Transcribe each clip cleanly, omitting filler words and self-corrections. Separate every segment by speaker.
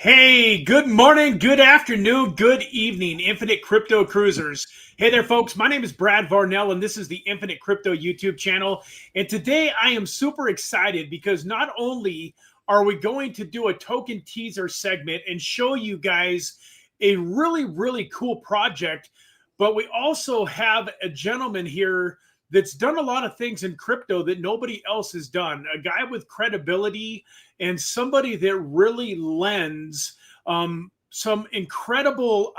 Speaker 1: Hey, good morning, good afternoon, good evening, Infinite Crypto Cruisers. Hey there, folks. My name is Brad Varnell, and this is the Infinite Crypto YouTube channel. And today I am super excited because not only are we going to do a token teaser segment and show you guys a really cool project, but we also have a gentleman here that's done a lot of things in crypto that nobody else has done. A guy with credibility and somebody that really lends some incredible,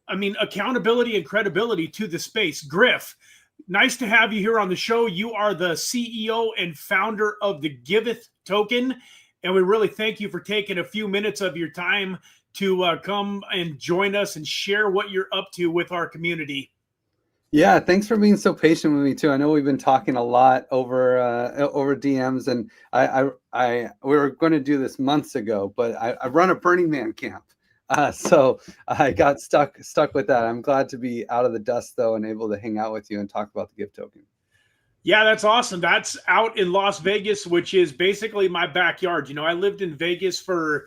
Speaker 1: accountability and credibility to the space. Griff, nice to have you here on the show. You are the CEO and founder of the Giveth token, and we really thank you for taking a few minutes of your time to come and join us and share what you're up to with our community.
Speaker 2: Yeah, thanks for being so patient with me too. I know we've been talking a lot over DMs, and we were going to do this months ago, but I run a Burning Man camp, so I got stuck with that. I'm glad to be out of the dust though, and able to hang out with you and talk about the Give token.
Speaker 1: Yeah, that's awesome. That's out in Las Vegas, which is basically my backyard. You know, I lived in Vegas for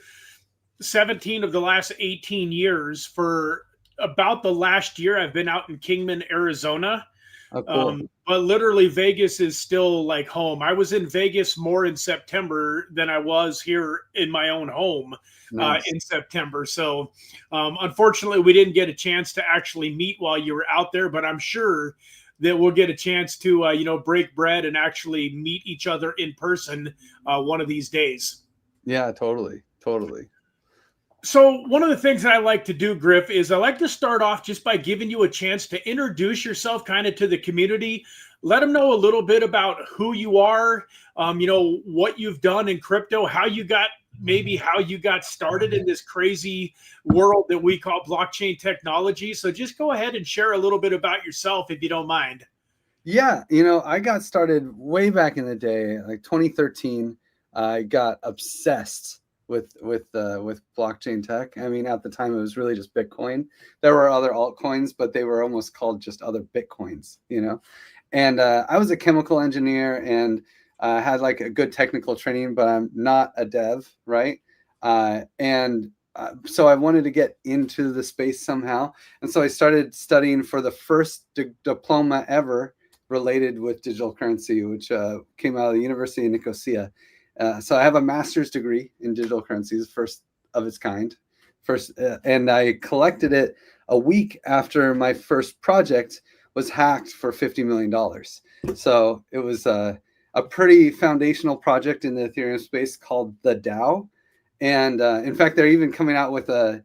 Speaker 1: 17 of the last 18 years. For about the last year, I've been out in Kingman, Arizona.
Speaker 2: Oh, cool.
Speaker 1: But literally, Vegas is still like home. I was in Vegas more in September than I was here in my own home in September. So, unfortunately, we didn't get a chance to actually meet while you were out there, but I'm sure that we'll get a chance to, break bread and actually meet each other in person one of these days.
Speaker 2: Yeah, totally.
Speaker 1: So one of the things that I like to do, Griff, is I like to start off just by giving you a chance to introduce yourself kind of to the community. Let them know a little bit about who you are, what you've done in crypto, how you got started in this crazy world that we call blockchain technology. So just go ahead and share a little bit about yourself if you don't mind.
Speaker 2: Yeah, I got started way back in the day, like 2013. I got obsessed with blockchain tech. I mean, at the time it was really just Bitcoin. There were other altcoins, but they were almost called just other Bitcoins, And I was a chemical engineer and had like a good technical training, but I'm not a dev, right? So I wanted to get into the space somehow, and so I started studying for the first diploma ever related with digital currency, which came out of the University of Nicosia. So I have a master's degree in digital currencies, first of its kind. And I collected it a week after my first project was hacked for $50 million. So it was a pretty foundational project in the Ethereum space called the DAO. And in fact, they're even coming out with a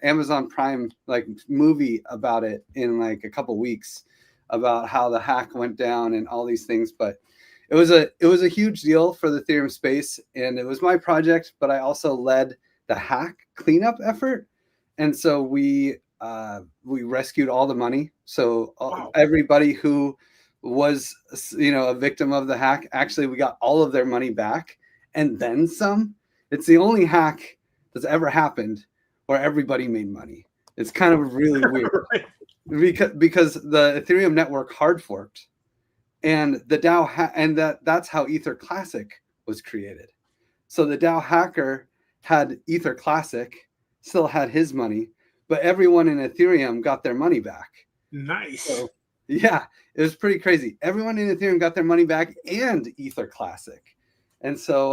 Speaker 2: Amazon Prime like movie about it in like a couple weeks, about how the hack went down and all these things. But it was a huge deal for the Ethereum space, and it was my project, but I also led the hack cleanup effort. And so we rescued all the money. So everybody who was, a victim of the hack, actually, we got all of their money back and then some. It's the only hack that's ever happened where everybody made money. It's kind of really weird. Right. Because the Ethereum network hard forked, and the DAO that's how Ether Classic was created. So the DAO hacker had Ether Classic, still had his money, but everyone in Ethereum got their money back.
Speaker 1: Nice.
Speaker 2: So, yeah, it was pretty crazy. Everyone in Ethereum got their money back and Ether Classic. And so,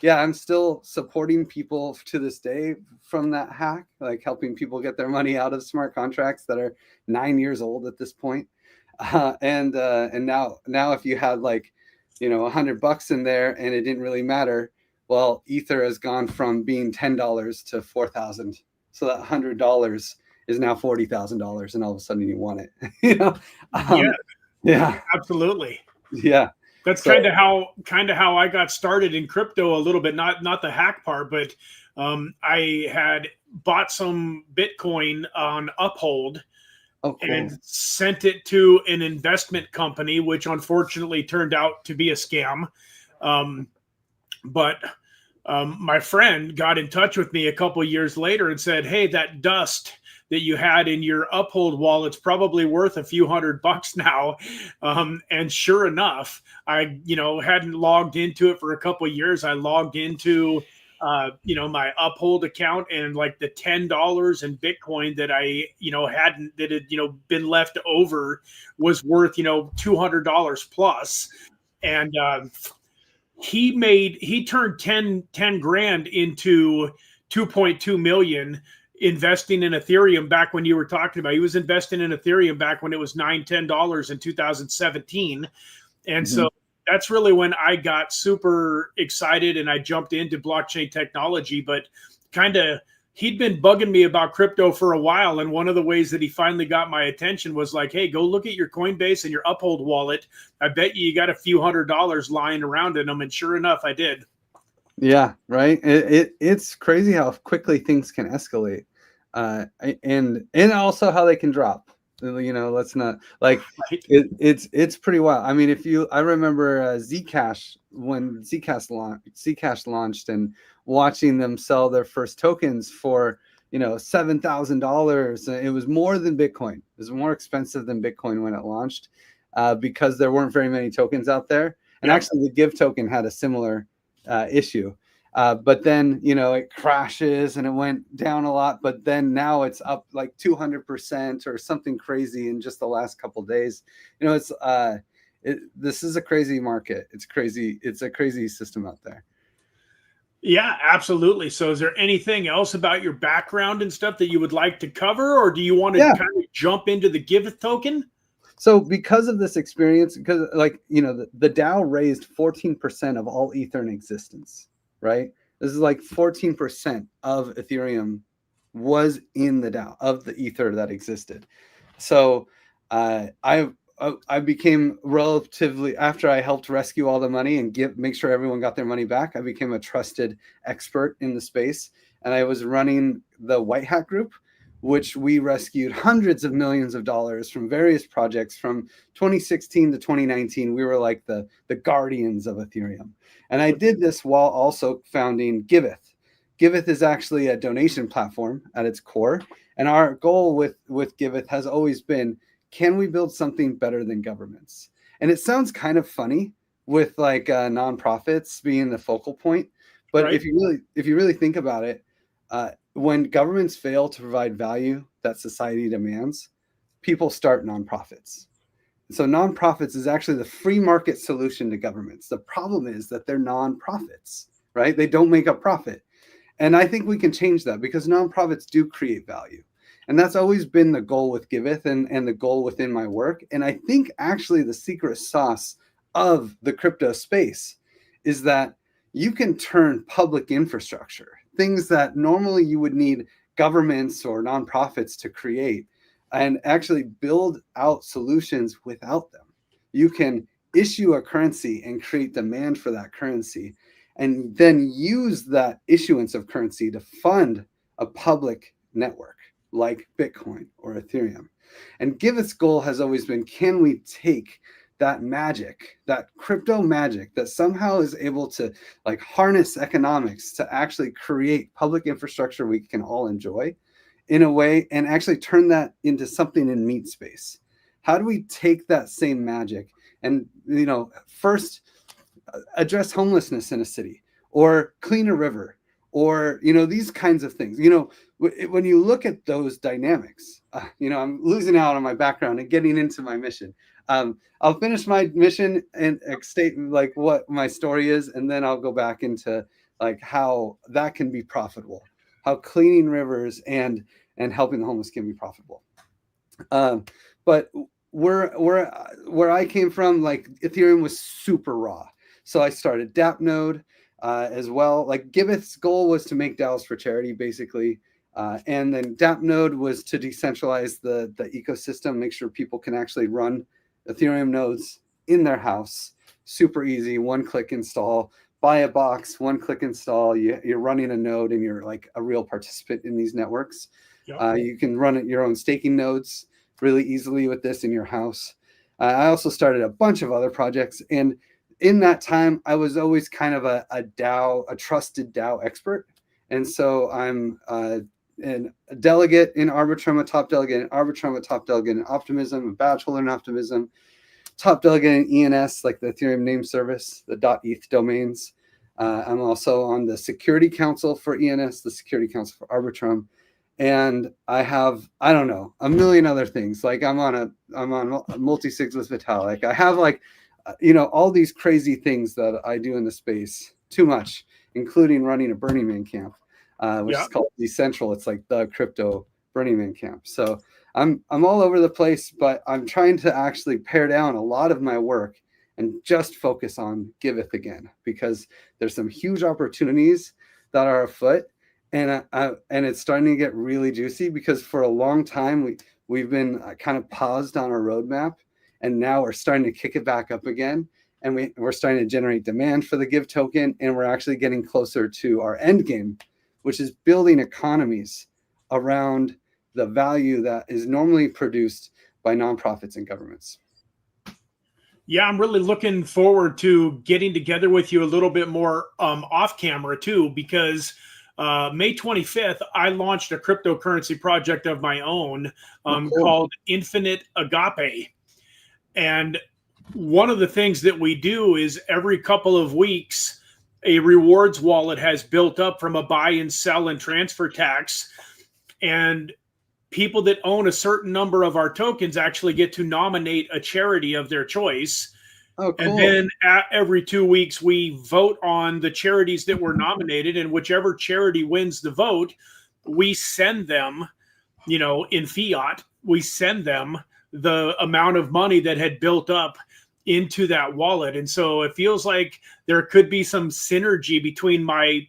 Speaker 2: I'm still supporting people to this day from that hack, like helping people get their money out of smart contracts that are 9 years old at this point. And now if you had like, $100 in there and it didn't really matter, well, Ether has gone from being $10 to 4,000. So that $100 is now $40,000, and all of a sudden you want it.
Speaker 1: Yeah, absolutely.
Speaker 2: Yeah.
Speaker 1: That's kind of how I got started in crypto a little bit, not the hack part, but I had bought some Bitcoin on Uphold. Oh, cool. And sent it to an investment company, which unfortunately turned out to be a scam. But my friend got in touch with me a couple of years later and said, "Hey, that dust that you had in your Uphold wallet's probably worth a few $100 now." And sure enough, I hadn't logged into it for a couple of years. I logged into my Uphold account, and like the $10 in Bitcoin that I, that had, been left over was worth, $200 plus. And he turned 10 grand into 2.2 million investing in Ethereum back when you were talking about. He was investing in Ethereum back when it was $9-10 in 2017. And so that's really when I got super excited and I jumped into blockchain technology. But he'd been bugging me about crypto for a while. And one of the ways that he finally got my attention was like, hey, go look at your Coinbase and your Uphold wallet. I bet you got a few $100 lying around in them. And sure enough, I did.
Speaker 2: Yeah, right. It's crazy how quickly things can escalate, and also how they can drop. Let's not like
Speaker 1: Right.
Speaker 2: it's pretty wild. I mean, I remember Zcash when Zcash launched, and watching them sell their first tokens for $7,000. It was more than Bitcoin. It was more expensive than Bitcoin when it launched, because there weren't very many tokens out there. And actually, the Give token had a similar issue. But then, it crashes and it went down a lot. But then now it's up like 200% or something crazy in just the last couple of days. This is a crazy market. It's crazy. It's a crazy system out there.
Speaker 1: Yeah, absolutely. So is there anything else about your background and stuff that you would like to cover, or do you want to kind of jump into the Giveth token?
Speaker 2: So because of this experience, because the DAO raised 14% of all Ether in existence, right? This is like 14% of Ethereum was in the DAO of the Ether that existed. So I became relatively, after I helped rescue all the money and make sure everyone got their money back, I became a trusted expert in the space. And I was running the White Hat group, which we rescued hundreds of millions of dollars from various projects from 2016 to 2019. We were like the guardians of Ethereum. And I did this while also founding Giveth. Giveth is actually a donation platform at its core. And our goal with Giveth has always been, can we build something better than governments? And it sounds kind of funny with like nonprofits being the focal point. But
Speaker 1: Right.
Speaker 2: if you really think about it, when governments fail to provide value that society demands, people start nonprofits. So nonprofits is actually the free market solution to governments. The problem is that they're nonprofits, right? They don't make a profit. And I think we can change that, because nonprofits do create value. And that's always been the goal with Giveth and the goal within my work. And I think actually the secret sauce of the crypto space is that you can turn public infrastructure, things that normally you would need governments or nonprofits to create, and actually build out solutions without them. You can issue a currency and create demand for that currency, and then use that issuance of currency to fund a public network like Bitcoin or Ethereum. And Giveth's goal has always been, can we take that magic, that crypto magic that somehow is able to like harness economics to actually create public infrastructure we can all enjoy in a way, and actually turn that into something in meat space? How do we take that same magic and, first address homelessness in a city, or clean a river, or, these kinds of things? When you look at those dynamics, I'm losing out on my background and getting into my mission. I'll finish my mission and state like what my story is, and then I'll go back into like how that can be profitable, how cleaning rivers and helping the homeless can be profitable. But where I came from, like Ethereum was super raw, so I started DApp node as well. Like Giveth's goal was to make DAOs for charity, basically. And then DApp node was to decentralize the ecosystem, make sure people can actually run Ethereum nodes in their house. Super easy, one-click install. Buy a box, one-click install. You're running a node, and you're like a real participant in these networks. Yep. You can run your own staking nodes really easily with this in your house. I also started a bunch of other projects, and in that time, I was always kind of a trusted DAO expert. And so I'm a delegate in Arbitrum, a top delegate in Arbitrum, a top delegate in Optimism, a badge holder in Optimism, top delegate in ENS, like the Ethereum name service, the .eth domains. I'm also on the Security Council for ENS, the Security Council for Arbitrum, and I have, I don't know, a million other things. Like I'm on multi-sigs with Vitalik. I have like, all these crazy things that I do in the space, too much, including running a Burning Man camp, which is called Decentral. It's like the crypto Burning Man camp. So I'm all over the place, but I'm trying to actually pare down a lot of my work and just focus on Giveth again, because there's some huge opportunities that are afoot, and it's starting to get really juicy, because for a long time we've been kind of paused on our roadmap, and now we're starting to kick it back up again, and we're starting to generate demand for the Give token, and we're actually getting closer to our end game, which is building economies around the value that is normally produced by nonprofits and governments.
Speaker 1: Yeah, I'm really looking forward to getting together with you a little bit more off camera too, because May 25th, I launched a cryptocurrency project of my own called Infinite Agape. And one of the things that we do is every couple of weeks, a rewards wallet has built up from a buy and sell and transfer tax. And people that own a certain number of our tokens actually get to nominate a charity of their choice.
Speaker 2: Oh, cool.
Speaker 1: And then every 2 weeks, we vote on the charities that were nominated, and whichever charity wins the vote, we send them, in fiat, we send them the amount of money that had built up into that wallet. And so it feels like there could be some synergy between my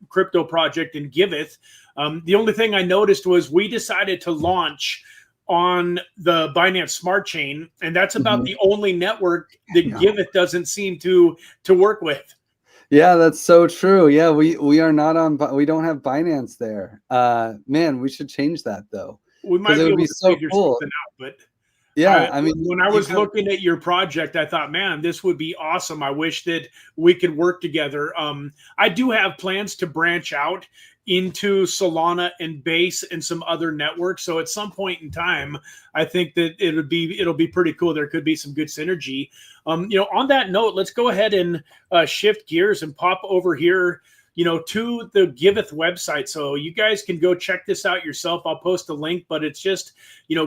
Speaker 1: crypto project and Giveth. The only thing I noticed was we decided to launch on the Binance Smart Chain, and that's about the only network that Giveth doesn't seem to work with.
Speaker 2: Yeah, that's so true. Yeah, we are not on. We don't have Binance there. Man, we should change that though.
Speaker 1: We might be able to figure something out, but
Speaker 2: yeah,
Speaker 1: when I was looking at your project, I thought, man, this would be awesome. I wish that we could work together. I do have plans to branch out into Solana and Base and some other networks. So at some point in time, I think that it'll be pretty cool. There could be some good synergy. On that note, let's go ahead and shift gears and pop over here, to the Giveth website. So you guys can go check this out yourself. I'll post a link, but it's just,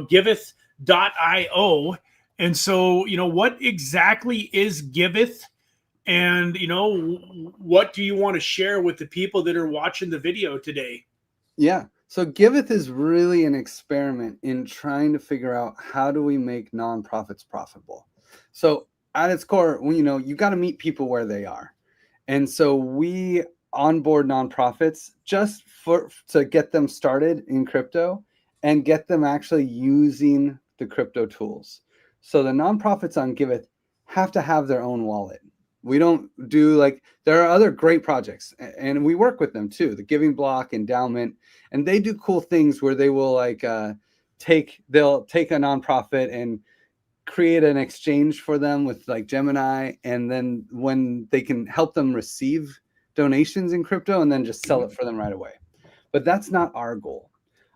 Speaker 1: Giveth.io. And so, what exactly is Giveth? And, what do you want to share with the people that are watching the video today?
Speaker 2: Yeah. So Giveth is really an experiment in trying to figure out how do we make nonprofits profitable. So at its core, you got to meet people where they are. And so we onboard nonprofits just to get them started in crypto and get them actually using the crypto tools. So the nonprofits on Giveth have to have their own wallet. We don't do there are other great projects, and we work with them too, the Giving Block, Endowment, and they do cool things where they will take a nonprofit and create an exchange for them with Gemini, and then when they can help them receive donations in crypto and then just sell it for them right away. But that's not our goal.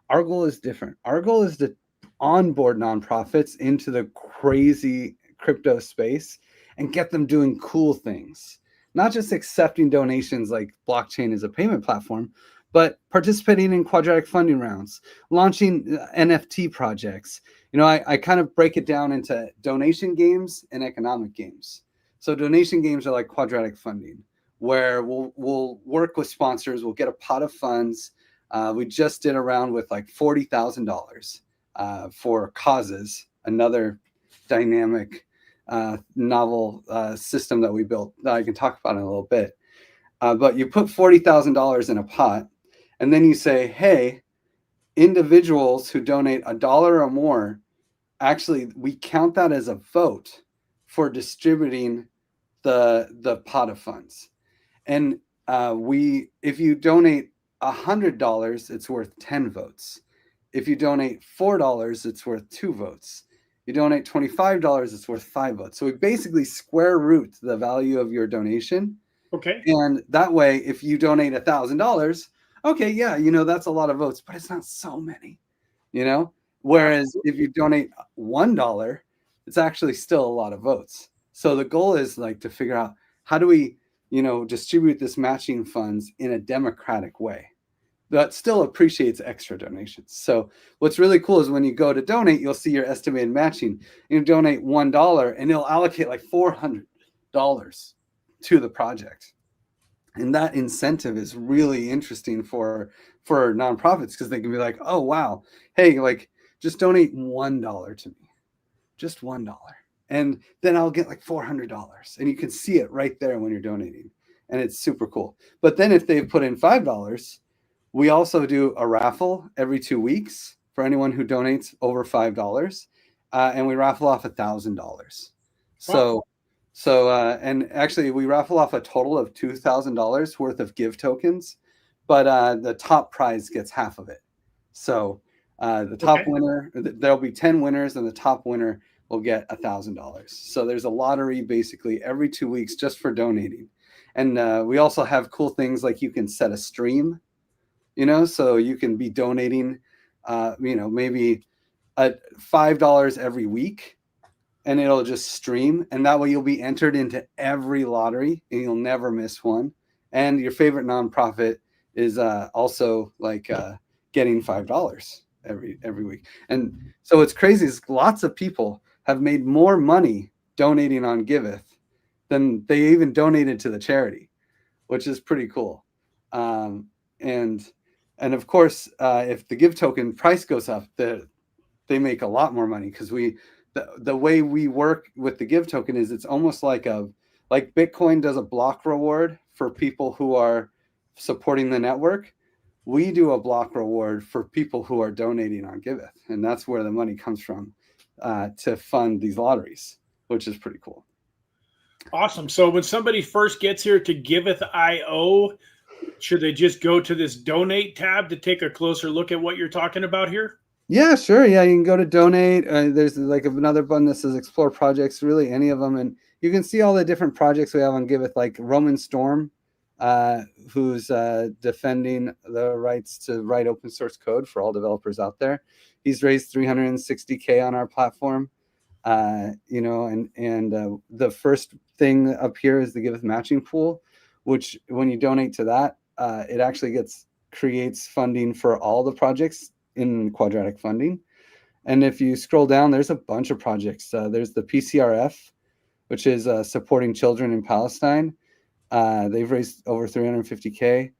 Speaker 2: Our goal is different. Our goal is to onboard nonprofits into the crazy crypto space and get them doing cool things, not just accepting donations like blockchain as a payment platform, but participating in quadratic funding rounds, launching NFT projects. I kind of break it down into donation games and economic games. So donation games are like quadratic funding, where we'll work with sponsors, we'll get a pot of funds. We just did a round with $40,000 for causes, another dynamic novel system that we built that I can talk about in a little bit. But you put $40,000 in a pot, and then you say, hey, individuals who donate $1 or more, actually, we count that as a vote for distributing the pot of funds. And if you donate $100, it's worth 10 votes. If you donate $4, it's worth 2 votes. You donate $25, it's worth 5 votes. So we basically square root the value of your donation.
Speaker 1: Okay.
Speaker 2: And that way, if you donate $1,000, okay, yeah, that's a lot of votes, but it's not so many, Whereas if you donate $1, it's actually still a lot of votes. So the goal is to figure out how do we distribute this matching funds in a democratic way that still appreciates extra donations. So what's really cool is when you go to donate, you'll see your estimated matching. You donate $1 and it'll allocate like $400 to the project. And that incentive is really interesting for nonprofits, because they can be like, oh, wow, hey, like just donate $1 to me, just $1. And then I'll get like $400. And you can see it right there when you're donating. And it's super cool. But then if they put in $5, we also do a raffle every 2 weeks for anyone who donates over $5. And we raffle off $1,000.
Speaker 1: Wow.
Speaker 2: And actually we raffle off a total of $2,000 worth of Give tokens, but the top prize gets half of it. So the top winner, there'll be 10 winners, and the top winner will get $1,000. So there's a lottery basically every 2 weeks just for donating. And we also have cool things like you can set a stream, so you can be donating, maybe at $5 every week, and it'll just stream. And that way you'll be entered into every lottery and you'll never miss one. And your favorite nonprofit is also like getting $5 every week. And so what's crazy is lots of people have made more money donating on Giveth than they even donated to the charity, which is pretty cool. And of course, if the Give token price goes up, they make a lot more money, because the way we work with the Give token is it's almost like Bitcoin does a block reward for people who are supporting the network. We do a block reward for people who are donating on Giveth, and that's where the money comes from to fund these lotteries, which is pretty cool.
Speaker 1: Awesome. So when somebody first gets here to Giveth.io, should they just go to this donate tab to take a closer look at what you're talking about here?
Speaker 2: Yeah, sure. Yeah, you can go to donate. There's like another button that says explore projects, really any of them. And you can see all the different projects we have on Giveth, like Roman Storm, who's defending the rights to write open source code for all developers out there. He's raised $360K on our platform. And the first thing up here is the Giveth matching pool, which when you donate to that, it actually creates funding for all the projects in quadratic funding. And if you scroll down, there's a bunch of projects. There's the PCRF, which is supporting children in Palestine. They've raised over $350K.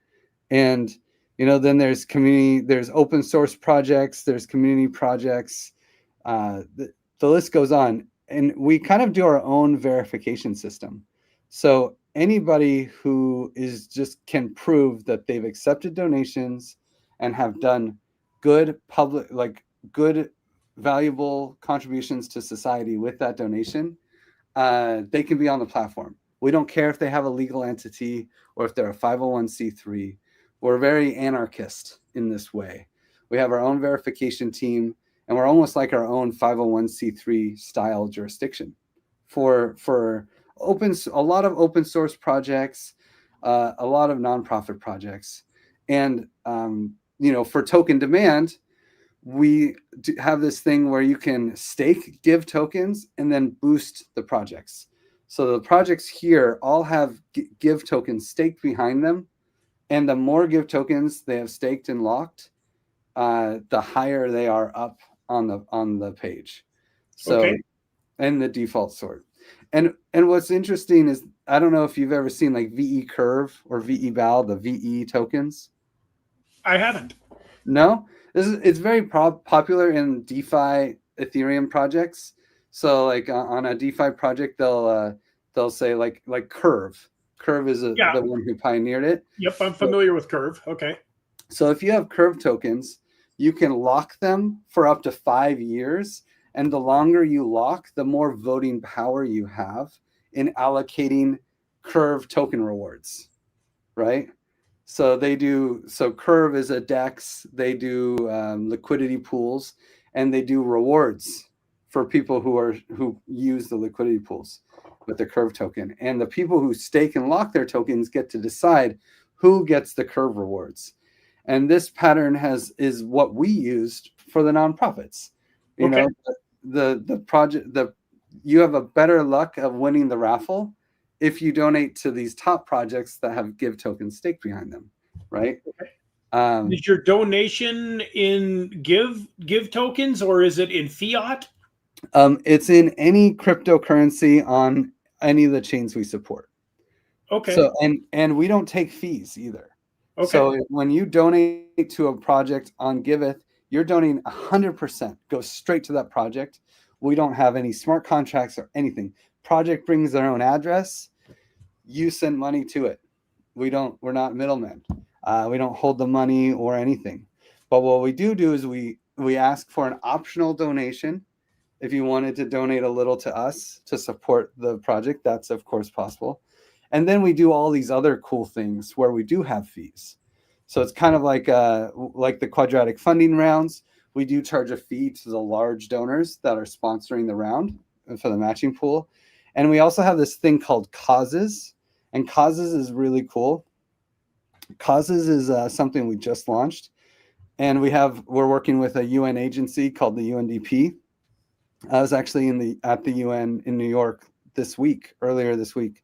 Speaker 2: And then there's open source projects, there's community projects. The list goes on. And we kind of do our own verification system. So anybody who can prove that they've accepted donations and have done good valuable contributions to society with that donation, they can be on the platform. We don't care if they have a legal entity or if they're a 501c3. We're very anarchist in this way. We have our own verification team, and we're almost like our own 501c3 style jurisdiction for a lot of open source projects, a lot of nonprofit projects. And for token demand, we have this thing where you can stake Give tokens and then boost the projects. So the projects here all have Give tokens staked behind them. And the more Give tokens they have staked and locked, the higher they are up on the page. So, and the default sort. And what's interesting is, I don't know if you've ever seen like VE Curve or VE Val, the VE tokens.
Speaker 1: I haven't.
Speaker 2: No, it's very popular in DeFi Ethereum projects. So like on a DeFi project, they'll say like Curve. Curve is the one who pioneered it.
Speaker 1: Yep, I'm familiar with Curve. Okay.
Speaker 2: So if you have Curve tokens, you can lock them for up to 5 years. And the longer you lock, the more voting power you have in allocating Curve token rewards, right? So Curve is a DEX. They do liquidity pools, and they do rewards for people who use the liquidity pools with the Curve token. And the people who stake and lock their tokens get to decide who gets the Curve rewards. And this pattern is what we used for the nonprofits. The project, you have a better luck of winning the raffle if you donate to these top projects that have Give tokens staked behind them, right?
Speaker 1: Is your donation in give tokens, or is it in fiat?
Speaker 2: It's in any cryptocurrency on any of the chains we support.
Speaker 1: Okay.
Speaker 2: So and we don't take fees either.
Speaker 1: Okay.
Speaker 2: So when you donate to a project on Giveth, you're donating 100%, goes straight to that project. We don't have any smart contracts or anything. Project brings their own address. You send money to it. We're not middlemen. We don't hold the money or anything. But what we do is we ask for an optional donation. If you wanted to donate a little to us to support the project, that's of course possible. And then we do all these other cool things where we do have fees. So it's kind of like the quadratic funding rounds. We do charge a fee to the large donors that are sponsoring the round for the matching pool. And we also have this thing called causes. And causes is really cool. Causes is something we just launched. And we're working with a UN agency called the UNDP. I was actually at the UN in New York earlier this week,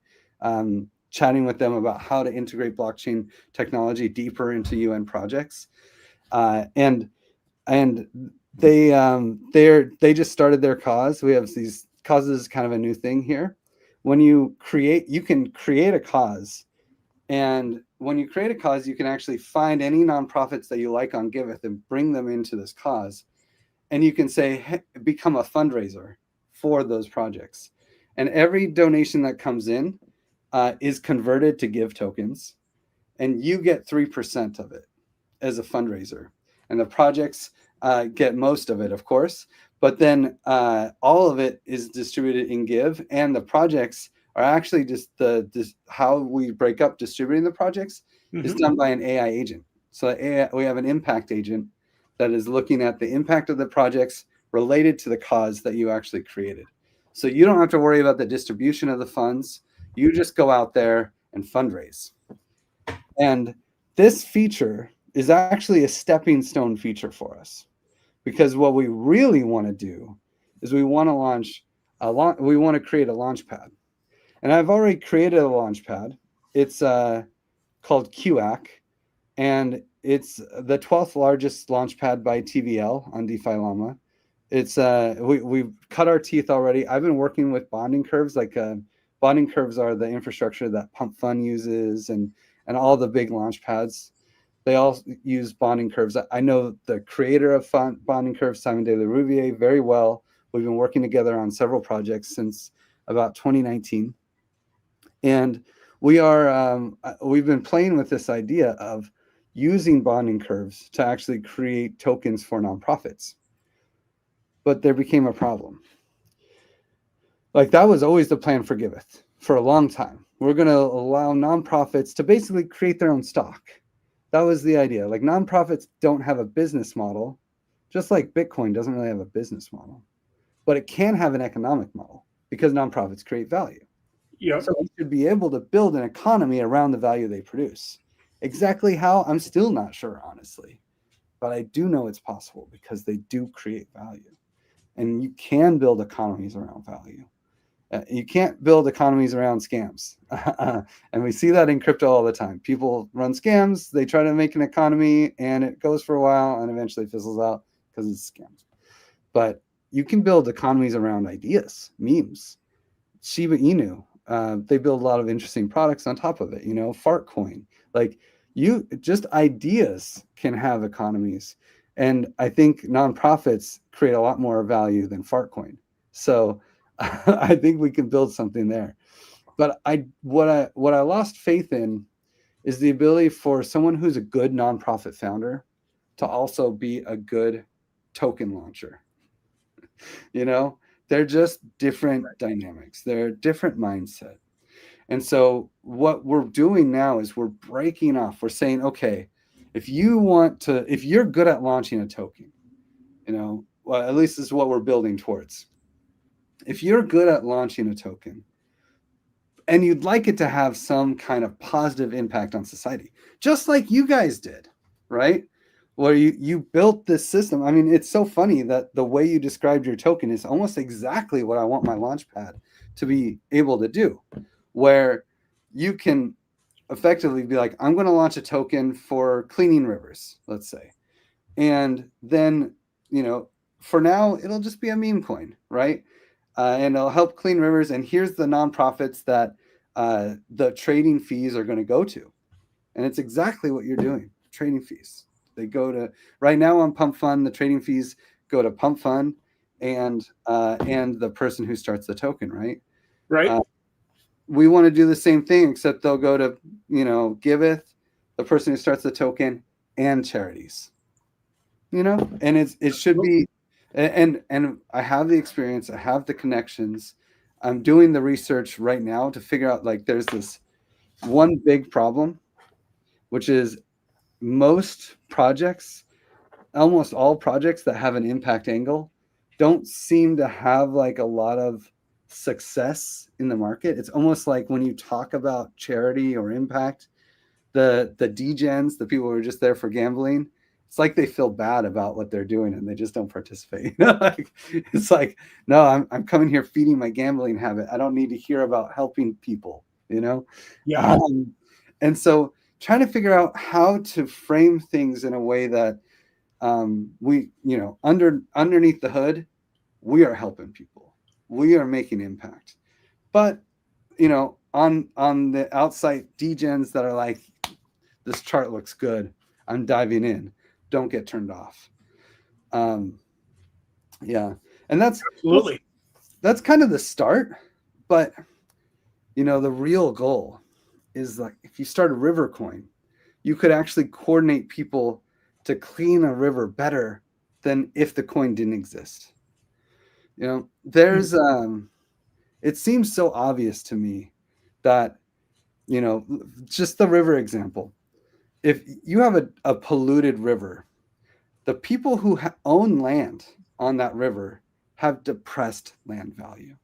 Speaker 2: chatting with them about how to integrate blockchain technology deeper into UN projects, and they just started their cause. We have these causes, kind of a new thing here. When you can create a cause, and when you create a cause, you can actually find any nonprofits that you like on Giveth and bring them into this cause. And you can say, hey, become a fundraiser for those projects. And every donation that comes in is converted to Give tokens. And you get 3% of it as a fundraiser. And the projects get most of it, of course. But then all of it is distributed in Give. And the projects are actually just how we break up distributing the projects is done by an AI agent. So we have an impact agent that is looking at the impact of the projects related to the cause that you actually created. So you don't have to worry about the distribution of the funds. You just go out there and fundraise. And this feature is actually a stepping stone feature for us, because what we really want to do is we want to create a Launchpad. And I've already created a Launchpad. It's called QAC, and it's the 12th largest launchpad by TVL on DeFi Llama. It's we've cut our teeth already. I've been working with bonding curves. Bonding curves are the infrastructure that Pump Fund uses, and all the big launchpads. They all use bonding curves. I know the creator of bonding curves, Simon de la Rouvier, very well. We've been working together on several projects since about 2019, and we've been playing with this idea of using bonding curves to actually create tokens for nonprofits. But there became a problem. Like, that was always the plan for Giveth for a long time. We're going to allow nonprofits to basically create their own stock. That was the idea. Like, nonprofits don't have a business model, just like Bitcoin doesn't really have a business model, but it can have an economic model because nonprofits create value.
Speaker 1: Yep.
Speaker 2: So we should be able to build an economy around the value they produce. Exactly how, I'm still not sure, honestly. But I do know it's possible because they do create value. And you can build economies around value. You can't build economies around scams. And we see that in crypto all the time. People run scams, they try to make an economy, and it goes for a while and eventually fizzles out because it's scams. But you can build economies around ideas, memes. Shiba Inu, they build a lot of interesting products on top of it. Fartcoin. Like, just ideas can have economies. And I think nonprofits create a lot more value than Fartcoin. So I think we can build something there. But what I lost faith in is the ability for someone who's a good nonprofit founder to also be a good token launcher. They're just different dynamics. They're different mindset. And so what we're doing now is we're breaking off. We're saying, okay, if you're good at launching a token, well, at least this is what we're building towards. If you're good at launching a token and you'd like it to have some kind of positive impact on society, just like you guys did, right? Where you built this system. I mean, it's so funny that the way you described your token is almost exactly what I want my Launchpad to be able to do. where you can effectively be like, I'm going to launch a token for cleaning rivers, let's say. And then, for now, it'll just be a meme coin, right? And it'll help clean rivers. And here's the nonprofits that the trading fees are going to go to. And it's exactly what you're doing, trading fees. They go to, right now on Pump Fund, the trading fees go to Pump Fund and the person who starts the token, right?
Speaker 1: Right.
Speaker 2: We want to do the same thing, except they'll go to, Giveth, the person who starts the token, and charities. And it should be, and I have the experience, I have the connections. I'm doing the research right now to figure out, like, there's this one big problem, which is most projects, almost all projects that have an impact angle, don't seem to have like a lot of success in the market. It's almost like when you talk about charity or impact, the degens, the people who are just there for gambling, it's like they feel bad about what they're doing and they just don't participate. It's like, no, I'm coming here feeding my gambling habit. I don't need to hear about helping people,
Speaker 1: Yeah.
Speaker 2: And so trying to figure out how to frame things in a way that we, underneath the hood, we are helping people. We are making impact. But, on the outside degens that are like, this chart looks good, I'm diving in, don't get turned off. Yeah. And that's
Speaker 1: Absolutely.
Speaker 2: that's kind of the start. But, the real goal is, like, if you start a river coin, you could actually coordinate people to clean a river better than if the coin didn't exist. There's it seems so obvious to me that, just the river example. If you have a polluted river, the people who own land on that river have depressed land value.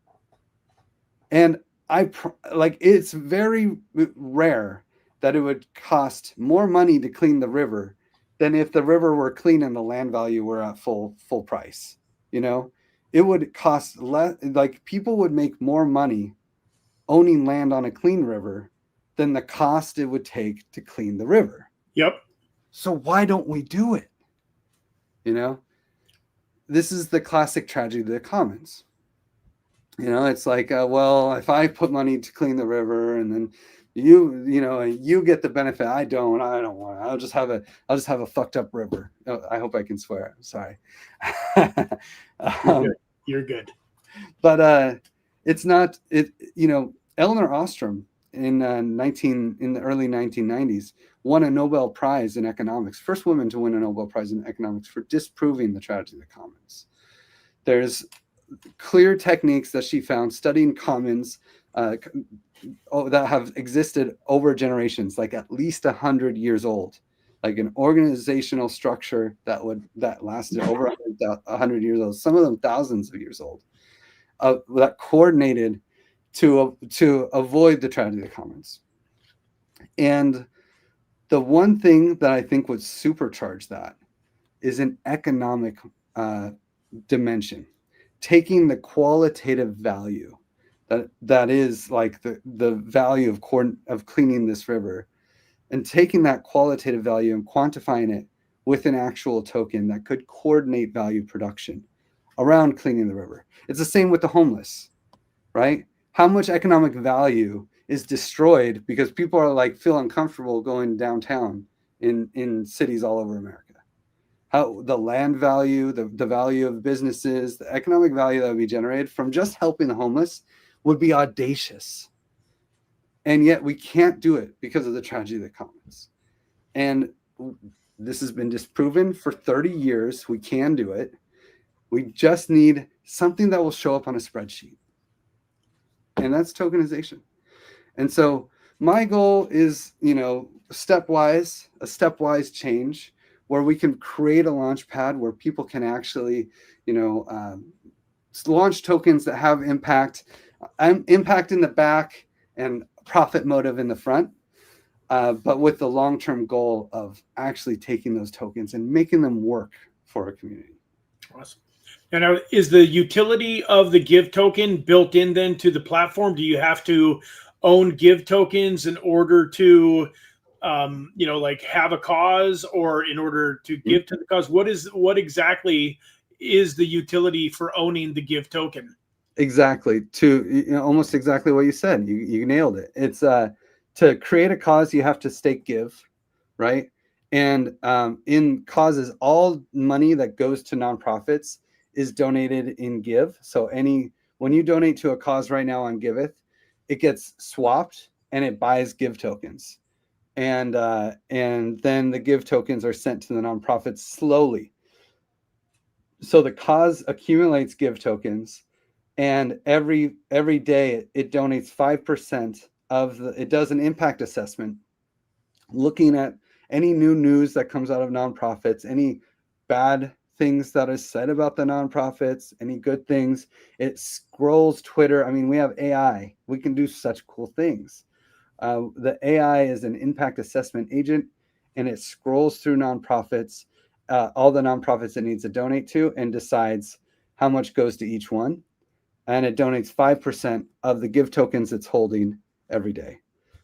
Speaker 2: And it's very rare that it would cost more money to clean the river than if the river were clean and the land value were at full price. It would cost less, like, people would make more money owning land on a clean river than the cost it would take to clean the river.
Speaker 1: Yep.
Speaker 2: So why don't we do it? This is the classic tragedy of the commons. It's like, well, if I put money to clean the river and then you get the benefit, I don't want it. I'll just have a fucked up river. Oh, I hope I can swear. I'm sorry.
Speaker 1: You're good.
Speaker 2: But it's not it. Eleanor Ostrom in the early 1990s won a Nobel Prize in economics, first woman to win a Nobel Prize in economics, for disproving the tragedy of the commons. There's clear techniques that she found studying commons that have existed over generations, like at least 100 years old, like an organizational structure that lasted over 100 years old, some of them thousands of years old, that coordinated to avoid the tragedy of the commons. And the one thing that I think would supercharge that is an economic dimension, taking the qualitative value that is like the value of cleaning this river, and taking that qualitative value and quantifying it with an actual token that could coordinate value production around cleaning the river. It's the same with the homeless, right? How much economic value is destroyed because people are like feel uncomfortable going downtown in cities all over America? How the land value, the value of businesses, the economic value that would be generated from just helping the homeless would be audacious. And yet we can't do it because of the tragedy of the commons. And this has been disproven for 30 years. We can do it. We just need something that will show up on a spreadsheet. And that's tokenization. And so my goal is, a stepwise change where we can create a Launchpad where people can actually, launch tokens that have impact in the back and profit motive in the front, but with the long-term goal of actually taking those tokens and making them work for a community.
Speaker 1: Awesome. And is the utility of the Give token built in then to the platform? Do you have to own Give tokens in order to, like have a cause, or in order to give to the cause? What exactly is the utility for owning the Give token?
Speaker 2: Exactly. Almost exactly what you said. You nailed it. It's to create a cause, you have to stake Give, right? And in causes, all money that goes to nonprofits is donated in Give. So when you donate to a cause right now on Giveth, it gets swapped and it buys Give tokens. And then the Give tokens are sent to the nonprofits slowly. So the cause accumulates Give tokens, and every day it donates 5% of it does an impact assessment, looking at any new news that comes out of nonprofits, any bad things that is said about the nonprofits, any good things. It scrolls Twitter. I mean, we have AI. We can do such cool things. The AI is an impact assessment agent, and it scrolls through nonprofits, all the nonprofits it needs to donate to, and decides how much goes to each one. And it donates 5% of the Give tokens it's holding every day.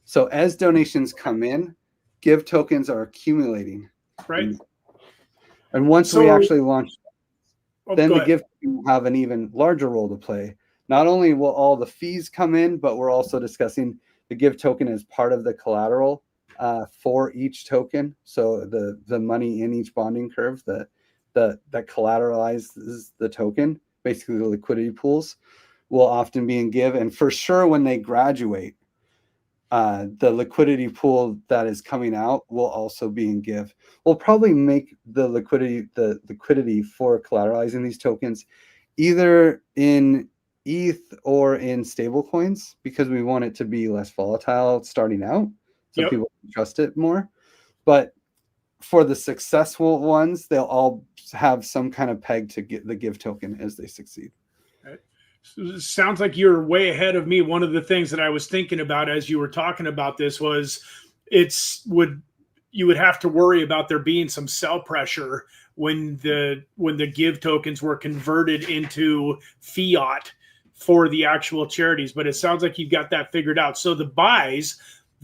Speaker 2: So as donations come in, Give tokens are accumulating.
Speaker 1: Right.
Speaker 2: And once we actually launch, then the Give will have an even larger role to play. Not only will all the fees come in, but we're also discussing the Give token as part of the collateral for each token. So the money in each bonding curve that collateralizes the token, basically the liquidity pools, will often be in Give. And for sure, when they graduate, the liquidity pool that is coming out will also be in Give. We'll probably make the liquidity for collateralizing these tokens either in ETH or in stable coins, because we want it to be less volatile starting out, so people can trust it more. But for the successful ones, they'll all have some kind of peg to get the Give token as they succeed.
Speaker 1: Right. Sounds like you're way ahead of me. One of the things that I was thinking about as you were talking about this was you would have to worry about there being some sell pressure when the Give tokens were converted into fiat for the actual charities. But it sounds like you've got that figured out. So the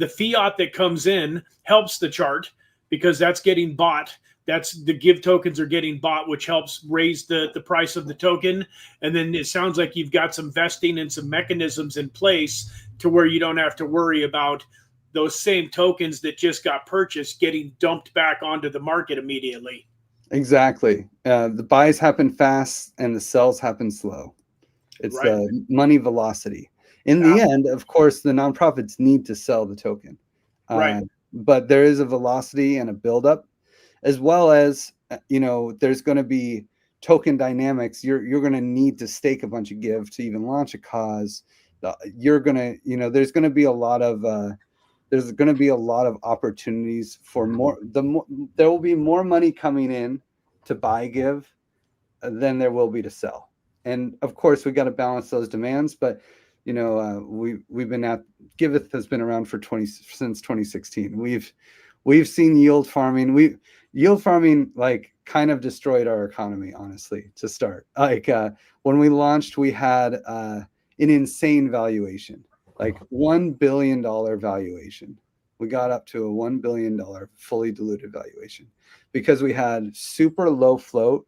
Speaker 1: fiat that comes in helps the chart, because that's getting bought. That's the Give tokens are getting bought, which helps raise the price of the token. And then it sounds like you've got some vesting and some mechanisms in place to where you don't have to worry about those same tokens that just got purchased getting dumped back onto the market immediately.
Speaker 2: Exactly. The buys happen fast and the sells happen slow. It's the money velocity. In the end, of course, the nonprofits need to sell the token. But there is a velocity and a buildup, as well as, there's going to be token dynamics. You're going to need to stake a bunch of Give to even launch a cause. You're going to, there's going to be a lot of opportunities for more. There will be more money coming in to buy Give than there will be to sell. And of course, we got to balance those demands. But we've been at Giveth has been around since 2016. We've seen yield farming. Yield farming kind of destroyed our economy, honestly, to start. When we launched, we had an insane valuation, like $1 billion valuation. We got up to a $1 billion fully diluted valuation because we had super low float,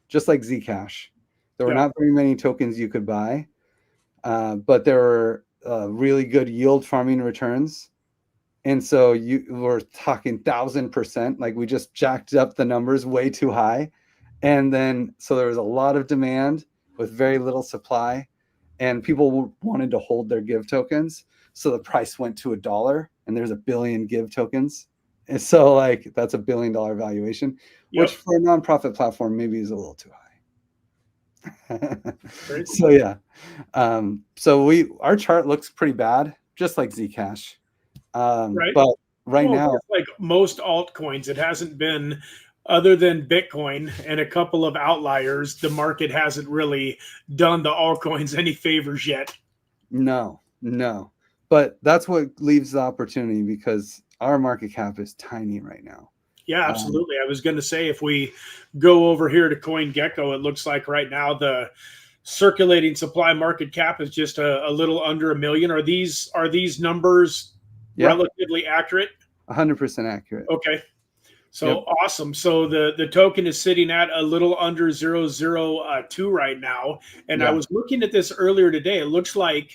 Speaker 2: just like Zcash. There were not very many tokens you could buy, but there were really good yield farming returns. And so you were talking 1,000%, like we just jacked up the numbers way too high. And then, so there was a lot of demand with very little supply, and people wanted to hold their Give tokens. So the price went to $1, and there's 1 billion Give tokens. And so that's $1 billion valuation, which for a nonprofit platform maybe is a little too high. So yeah. So our chart looks pretty bad, just like Zcash. But now,
Speaker 1: like most altcoins, it hasn't been, other than Bitcoin and a couple of outliers, the market hasn't really done the altcoins any favors yet.
Speaker 2: No. But that's what leaves the opportunity, because our market cap is tiny right now.
Speaker 1: Yeah, absolutely. I was going to say, if we go over here to CoinGecko, it looks like right now the circulating supply market cap is just a little under 1 million. Are these numbers
Speaker 2: Yeah,
Speaker 1: relatively accurate?
Speaker 2: 100% accurate.
Speaker 1: Okay. So
Speaker 2: Yep.
Speaker 1: awesome. So the token is sitting at a little under 0.002 right now. And I
Speaker 2: Yeah.
Speaker 1: was looking at this earlier today. It looks like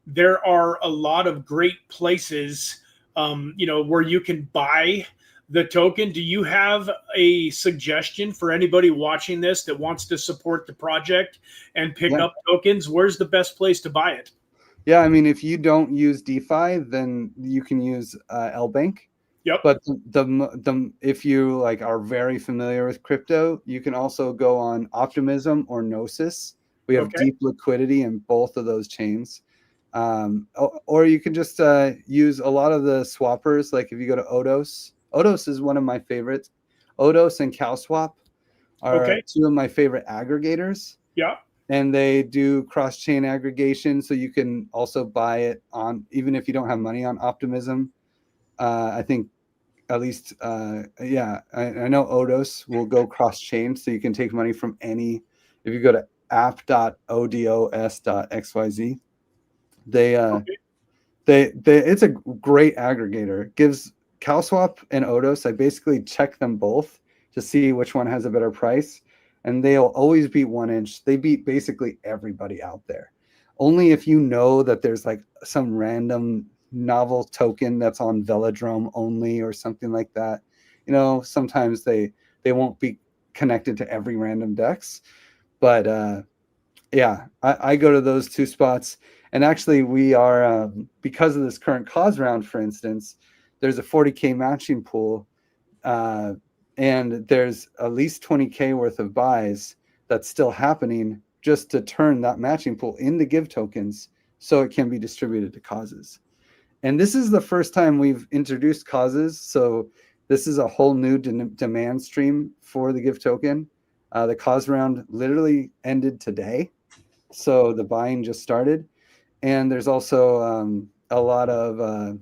Speaker 1: there are a lot of great places, where you can buy the token. Do you have a suggestion for anybody watching this that wants to support the project and pick
Speaker 2: Yeah.
Speaker 1: up tokens? Where's the best place to buy it?
Speaker 2: Yeah. I mean, if you don't use DeFi, then you can use LBank.
Speaker 1: Yep.
Speaker 2: But the if you like are very familiar with crypto, you can also go on Optimism or Gnosis. We have
Speaker 1: Okay.
Speaker 2: deep liquidity in both of those chains. Or you can just use a lot of the swappers. Like if you go to Odos, Odos is one of my favorites. Odos and CowSwap are
Speaker 1: Okay.
Speaker 2: two of my favorite aggregators,
Speaker 1: Yeah.
Speaker 2: and they do cross-chain aggregation. So you can also buy it on, even if you don't have money on Optimism. I think at least, yeah, I know Odos will go cross-chain, so you can take money from any. If you go to app.odos.xyz,
Speaker 1: Okay.
Speaker 2: they it's a great aggregator. Gives CowSwap and Odos. I basically check them both to see which one has a better price, and they'll always beat 1inch. They beat basically everybody out there. Only if you know that there's like some random novel token that's on Velodrome only or something like that. Sometimes they won't be connected to every random DEX, but yeah, I go to those two spots. And actually, we are, because of this current cause round, for instance, there's a 40K matching pool, and there's at least 20K worth of buys that's still happening just to turn that matching pool into Give tokens so it can be distributed to causes. And this is the first time we've introduced causes. So this is a whole new demand stream for the Give token. The cause round literally ended today. So the buying just started. And there's also a lot of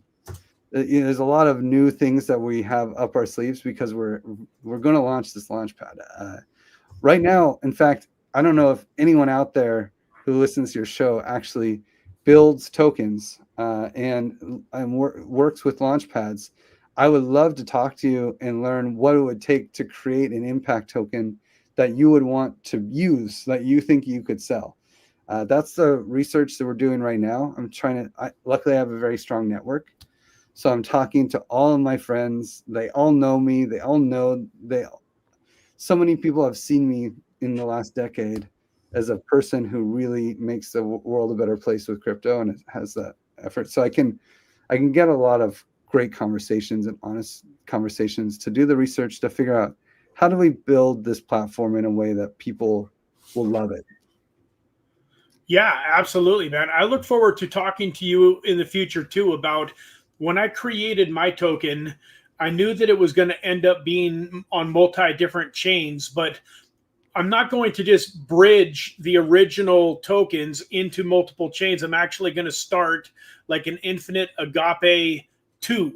Speaker 2: there's a lot of new things that we have up our sleeves because we're going to launch this Launchpad right now. In fact, I don't know if anyone out there who listens to your show actually builds tokens and works with Launchpads. I would love to talk to you and learn what it would take to create an impact token that you would want to use, that you think you could sell. That's the research that we're doing right now. Luckily I have a very strong network. So I'm talking to all of my friends. They all know me. So many people have seen me in the last decade as a person who really makes the world a better place with crypto, and it has that effort. So I can get a lot of great conversations and honest conversations to do the research to figure out how do we build this platform in a way that people will love it.
Speaker 1: Yeah, absolutely, man. I look forward to talking to you in the future too about when I created my token. I knew that it was going to end up being on multi different chains, but I'm not going to just bridge the original tokens into multiple chains. I'm actually going to start like an infinite agape 2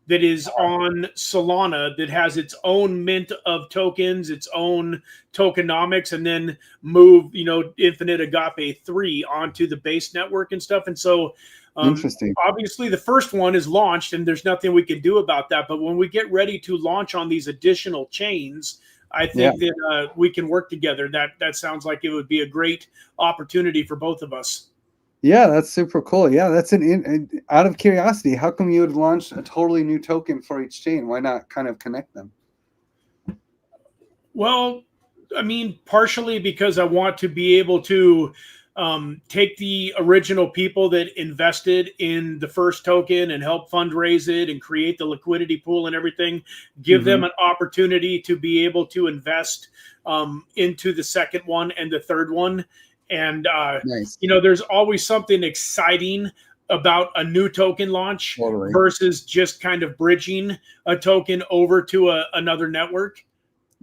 Speaker 1: that is on Solana, that has its own mint of tokens, its own tokenomics, and then move, infinite agape 3 onto the base network and stuff. And so
Speaker 2: Interesting.
Speaker 1: obviously the first one is launched and there's nothing we can do about that. But when we get ready to launch on these additional chains, I think that we can work together. That sounds like it would be a great opportunity for both of us.
Speaker 2: Yeah, that's super cool. Yeah, that's out of curiosity, how come you would launch a totally new token for each chain? Why not kind of connect them?
Speaker 1: Well, I mean, partially because I want to be able to take the original people that invested in the first token and help fundraise it and create the liquidity pool and everything, give them an opportunity to be able to invest into the second one and the third one. And,
Speaker 2: Nice.
Speaker 1: there's always something exciting about a new token launch versus just kind of bridging a token over to another network.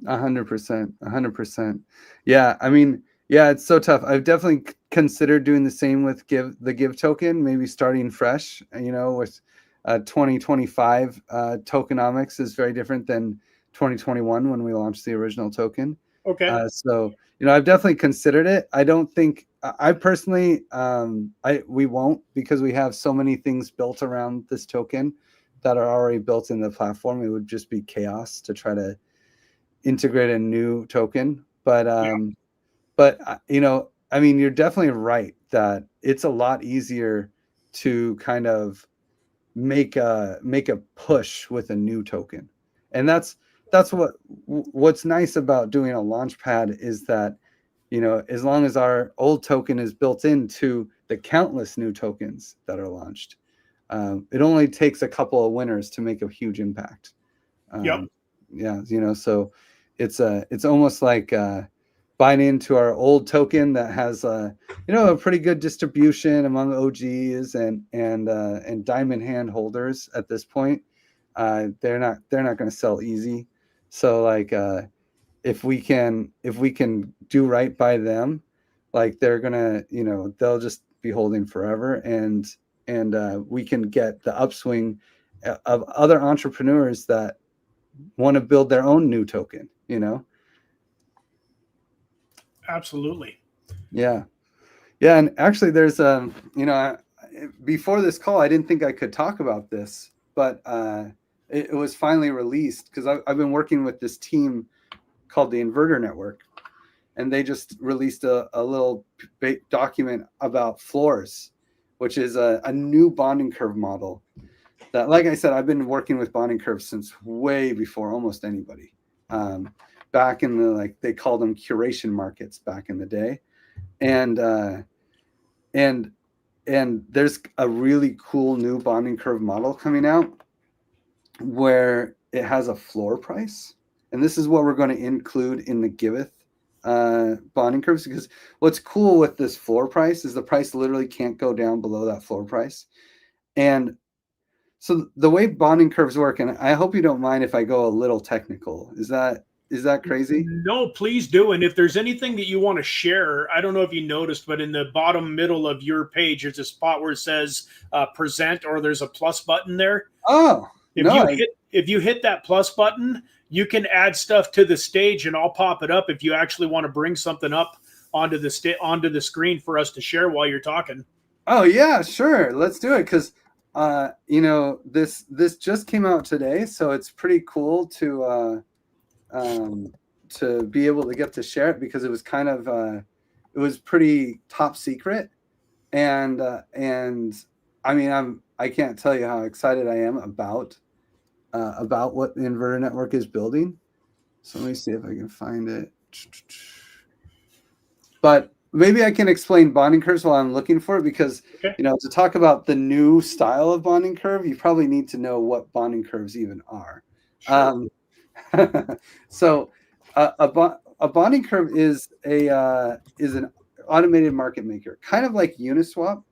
Speaker 2: 100%. 100%. Yeah. I mean, yeah, it's so tough. I've definitely considered doing the same with the Give token, maybe starting fresh, with 2025 tokenomics is very different than 2021 when we launched the original token.
Speaker 1: Okay.
Speaker 2: So I've definitely considered it. I don't think I personally we won't, because we have so many things built around this token that are already built in the platform. It would just be chaos to try to integrate a new token. But I mean, you're definitely right that it's a lot easier to kind of make a push with a new token. And that's what's nice about doing a Launchpad, is that as long as our old token is built into the countless new tokens that are launched, it only takes a couple of winners to make a huge impact.
Speaker 1: Yep.
Speaker 2: Yeah, so it's almost like buying into our old token that has a pretty good distribution among OGs and diamond hand holders at this point. They're not going to sell easy. So like if we can do right by them, like they're gonna they'll just be holding forever, and we can get the upswing of other entrepreneurs that want to build their own new token.
Speaker 1: Absolutely.
Speaker 2: Yeah. And actually there's before this call I didn't think I could talk about this, but it was finally released, because I've been working with this team called the Inverter Network, and they just released a little document about floors, which is a new bonding curve model that, like I said, I've been working with bonding curves since way before almost anybody. Back in the, they called them curation markets back in the day. And there's a really cool new bonding curve model coming out where it has a floor price. And this is what we're going to include in the Giveth bonding curves, because what's cool with this floor price is the price literally can't go down below that floor price. And so the way bonding curves work, and I hope you don't mind if I go a little technical, is that crazy?
Speaker 1: No, please do. And if there's anything that you want to share, I don't know if you noticed, but in the bottom middle of your page, there's a spot where it says present, or there's a plus button there.
Speaker 2: Oh,
Speaker 1: if you hit that plus button, you can add stuff to the stage, and I'll pop it up if you actually want to bring something up onto the screen for us to share while you're talking.
Speaker 2: Oh yeah, sure. Let's do it, because this just came out today, so it's pretty cool to be able to get to share it, because it was kind of it was pretty top secret, and I mean I can't tell you how excited I am about what the Inverter Network is building. So let me see if I can find it. But maybe I can explain bonding curves while I'm looking for it, because to talk about the new style of bonding curve, you probably need to know what bonding curves even are. Sure. So a bonding curve is an automated market maker, kind of like Uniswap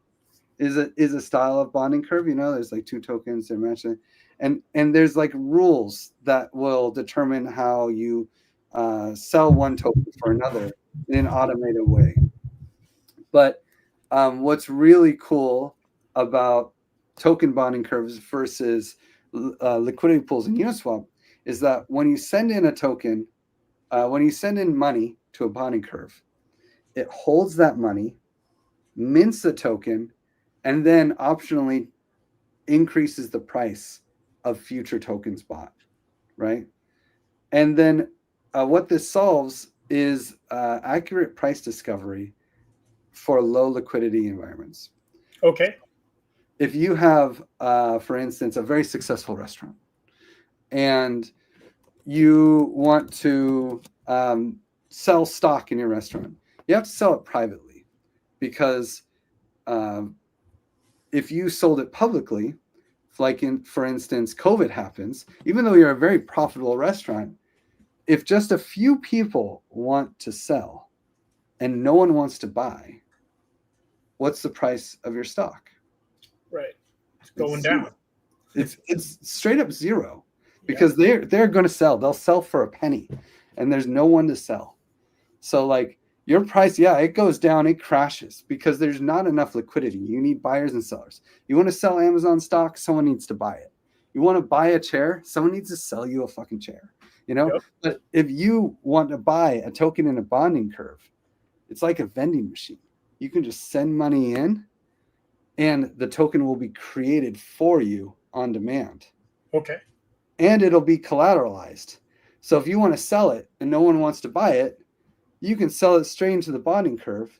Speaker 2: is a style of bonding curve. There's like two tokens, they're matching, and there's like rules that will determine how you sell one token for another in an automated way. But what's really cool about token bonding curves versus liquidity pools in Uniswap is that when you send in a token, when you send in money to a bonding curve, it holds that money, mints the token, and then optionally increases the price of future tokens bought, right? And then what this solves is accurate price discovery for low liquidity environments.
Speaker 1: Okay.
Speaker 2: If you have, for instance, a very successful restaurant, and you want to sell stock in your restaurant, you have to sell it privately, because if you sold it publicly, like for instance, COVID happens, even though you're a very profitable restaurant, if just a few people want to sell and no one wants to buy, what's the price of your stock?
Speaker 1: Right. It's going down.
Speaker 2: It's straight up zero, because they're going to sell. They'll sell for a penny, and there's no one to sell. So like your price, it goes down, it crashes, because there's not enough liquidity. You need buyers and sellers. You want to sell Amazon stock, someone needs to buy it. You want to buy a chair, someone needs to sell you a fucking chair, you know?
Speaker 1: Yep.
Speaker 2: But if you want to buy a token in a bonding curve, it's like a vending machine. You can just send money in and the token will be created for you on demand.
Speaker 1: Okay.
Speaker 2: And it'll be collateralized. So if you want to sell it and no one wants to buy it, you can sell it straight into the bonding curve.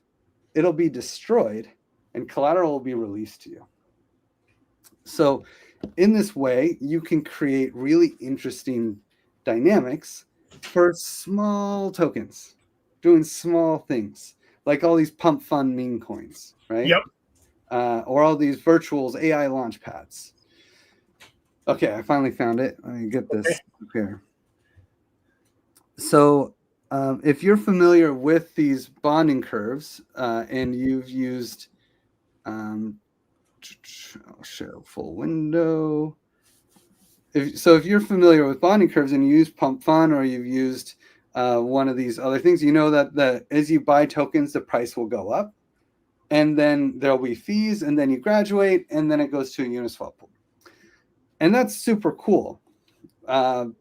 Speaker 2: It'll be destroyed and collateral will be released to you. So in this way, you can create really interesting dynamics for small tokens, doing small things, like all these pump fund meme coins, right?
Speaker 1: Yep.
Speaker 2: Or all these virtuals, AI launchpads. Okay, I finally found it. Let me get this up here. So if you're familiar with these bonding curves and you've used, I'll share a full window. So if you're familiar with bonding curves and you use Pump Fund or you've used one of these other things, you know that as you buy tokens, the price will go up. And then there'll be fees, and then you graduate, and then it goes to a Uniswap pool. And that's super cool. But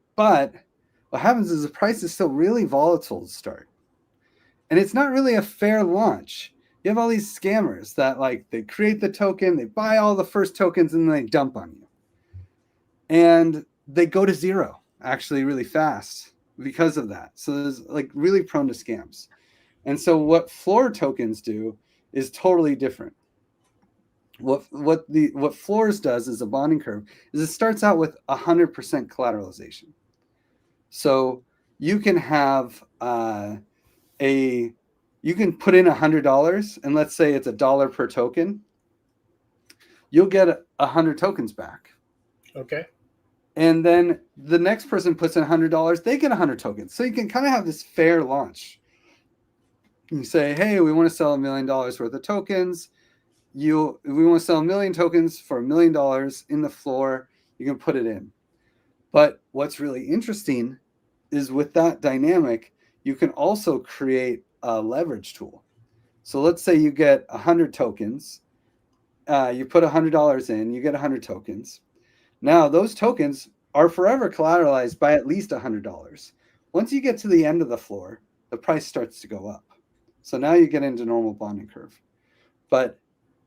Speaker 2: what happens is the price is still really volatile to start. And it's not really a fair launch. You have all these scammers that like they create the token, they buy all the first tokens, and then they dump on you. And they go to zero actually really fast because of that. So there's like really prone to scams. And so what floor tokens do is totally different. What floors does is a bonding curve is it starts out with 100% collateralization. So you can have you can put in $100 and let's say it's $1 per token. You'll get 100 tokens back.
Speaker 1: Okay.
Speaker 2: And then the next person puts in $100, they get 100 tokens. So you can kind of have this fair launch. You say, hey, we want to sell $1 million worth of tokens. We want to sell 1 million tokens for $1 million in the floor. You can put it in. But what's really interesting is with that dynamic, you can also create a leverage tool. So let's say you get 100 tokens. You put $100 in, you get 100 tokens. Now those tokens are forever collateralized by at least $100. Once you get to the end of the floor, the price starts to go up. So now you get into normal bonding curve. But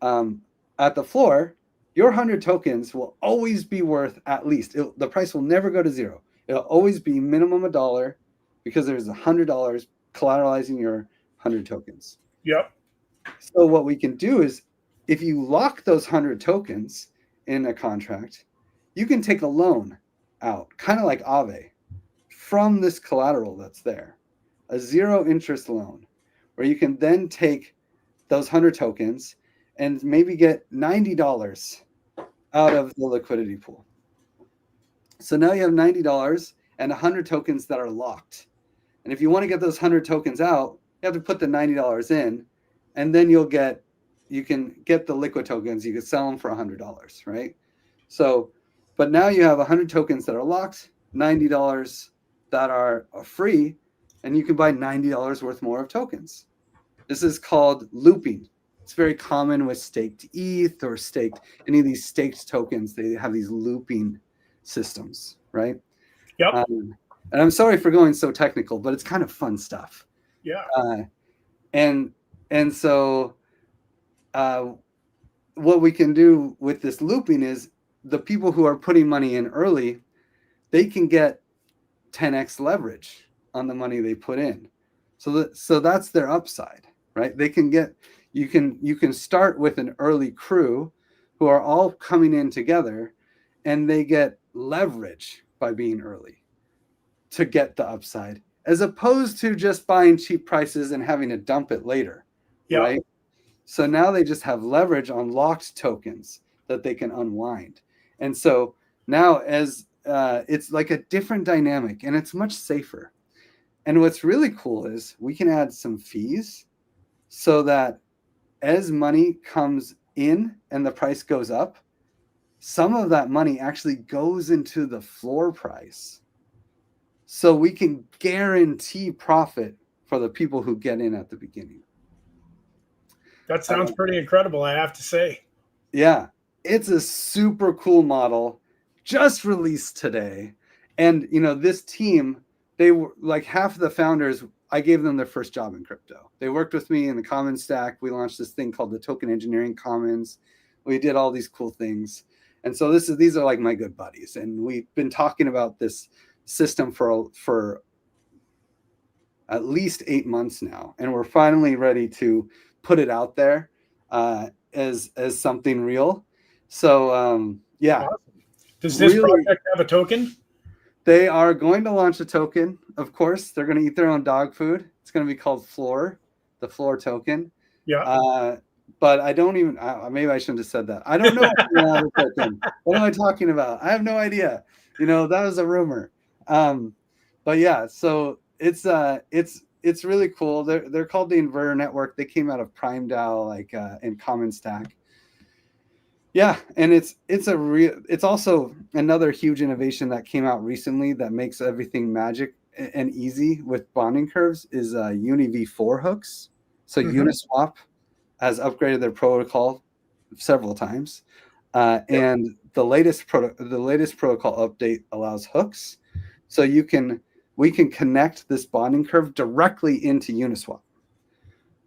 Speaker 2: at the floor, your 100 tokens will always be worth at least, the price will never go to zero. It'll always be minimum $1 because there's $100 collateralizing your 100 tokens.
Speaker 1: Yep.
Speaker 2: So what we can do is if you lock those 100 tokens in a contract, you can take a loan out, kind of like Aave, from this collateral that's there, a zero interest loan, where you can then take those 100 tokens and maybe get $90 out of the liquidity pool. So now you have $90 and 100 tokens that are locked. And if you want to get those 100 tokens out, you have to put the $90 in, and then you can get the liquid tokens. You can sell them for $100, right? So, but now you have 100 tokens that are locked, $90 that are free, and you can buy $90 worth more of tokens. This is called looping. It's very common with staked ETH or staked any of these staked tokens. They have these looping systems, right?
Speaker 1: Yep.
Speaker 2: And I'm sorry for going so technical, but it's kind of fun stuff.
Speaker 1: Yeah.
Speaker 2: And so what we can do with this looping is the people who are putting money in early, they can get 10x leverage on the money they put in. So that's their upside, right? They can get, you can start with an early crew who are all coming in together, and they get leverage by being early to get the upside, as opposed to just buying cheap prices and having to dump it later, right? So now they just have leverage on locked tokens that they can unwind. And so now as it's like a different dynamic, and it's much safer. And what's really cool is we can add some fees so that as money comes in and the price goes up, some of that money actually goes into the floor price. So we can guarantee profit for the people who get in at the beginning.
Speaker 1: That sounds pretty incredible, I have to say.
Speaker 2: Yeah, it's a super cool model. just released today. And, you know, this team, they were like half of the founders, I gave them their first job in crypto. They worked with me in the Commons stack. We launched this thing called the Token Engineering Commons. We did all these cool things. And so these are like my good buddies. And we've been talking about this system for at least 8 months now. And we're finally ready to put it out there as something real. So, yeah.
Speaker 1: Awesome. Does this project have a token?
Speaker 2: They are going to launch a token. Of course, they're going to eat their own dog food. It's going to be called Floor, the Floor token.
Speaker 1: Yeah.
Speaker 2: But I don't even, maybe I shouldn't have said that. I don't know what am I talking about? I have no idea. You know, that was a rumor. But yeah, so it's really cool. They're called the Inverter Network. They came out of Prime DAO, like in Common Stack. Yeah, and it's also another huge innovation that came out recently that makes everything magic and easy with bonding curves is UniV4 hooks. So Uniswap has upgraded their protocol several times, and the latest protocol update allows hooks, so we can connect this bonding curve directly into Uniswap,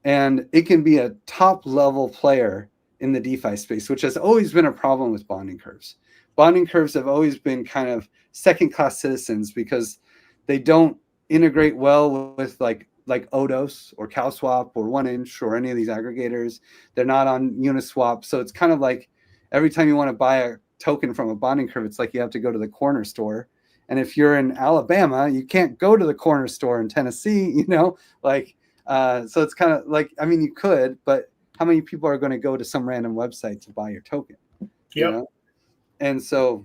Speaker 2: and it can be a top level player in the DeFi space, which has always been a problem with bonding curves. Bonding curves have always been kind of second-class citizens because they don't integrate well with like Odos or CowSwap or 1inch or any of these aggregators. They're not on Uniswap. So it's kind of like every time you want to buy a token from a bonding curve, it's like you have to go to the corner store. And if you're in Alabama, you can't go to the corner store in Tennessee, you know, like, so it's kind of like, I mean, you could, but how many people are going to go to some random website to buy your token? You know? And so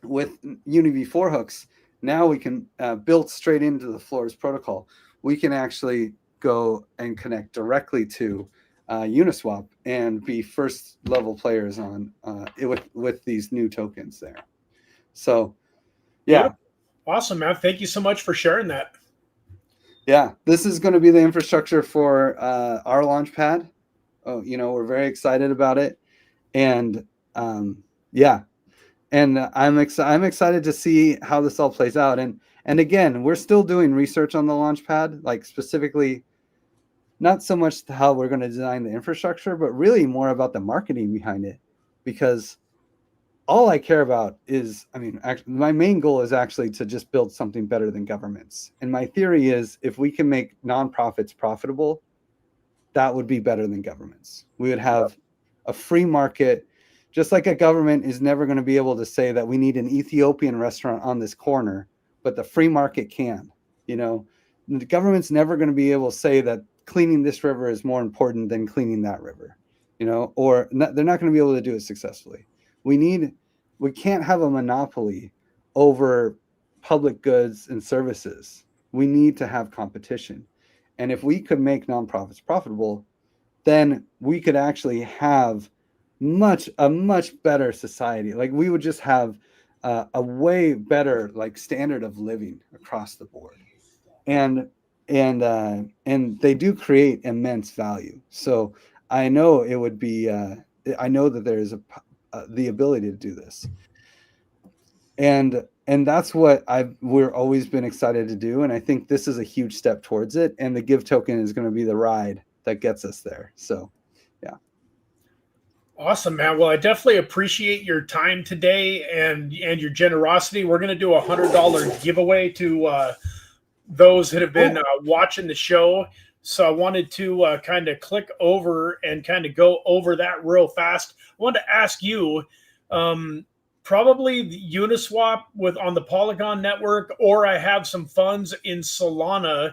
Speaker 2: with UniV4 hooks, now we can build straight into the Floors protocol. We can actually go and connect directly to Uniswap and be first level players on with these new tokens there. So, yeah.
Speaker 1: Awesome, man. Thank you so much for sharing that.
Speaker 2: Yeah, this is going to be the infrastructure for our Launchpad. Oh, you know, we're very excited about it, and yeah, and I'm excited to see how this all plays out. And again, we're still doing research on the Launchpad, like specifically, not so much how we're going to design the infrastructure, but really more about the marketing behind it, because all I care about is, I mean, my main goal is actually to just build something better than governments. And my theory is if we can make nonprofits profitable, that would be better than governments. We would have a free market, just like a government is never going to be able to say that we need an Ethiopian restaurant on this corner, but the free market can. You know, the government's never going to be able to say that cleaning this river is more important than cleaning that river, you know, or they're not going to be able to do it successfully. We can't have a monopoly over public goods and services. We need to have competition. And if we could make nonprofits profitable, then we could actually have a much better society. Like we would just have a way better like standard of living across the board. And they do create immense value. So I know it would be. I know that there is the ability to do this. And that's what we're always been excited to do. And I think this is a huge step towards it. And the Give token is going to be the ride that gets us there. So, yeah.
Speaker 1: Awesome, man. Well, I definitely appreciate your time today and your generosity. We're going to do $100 giveaway to those that have been watching the show. So I wanted to kind of click over and kind of go over that real fast. I wanted to ask you, probably the Uniswap on the Polygon network, or I have some funds in Solana.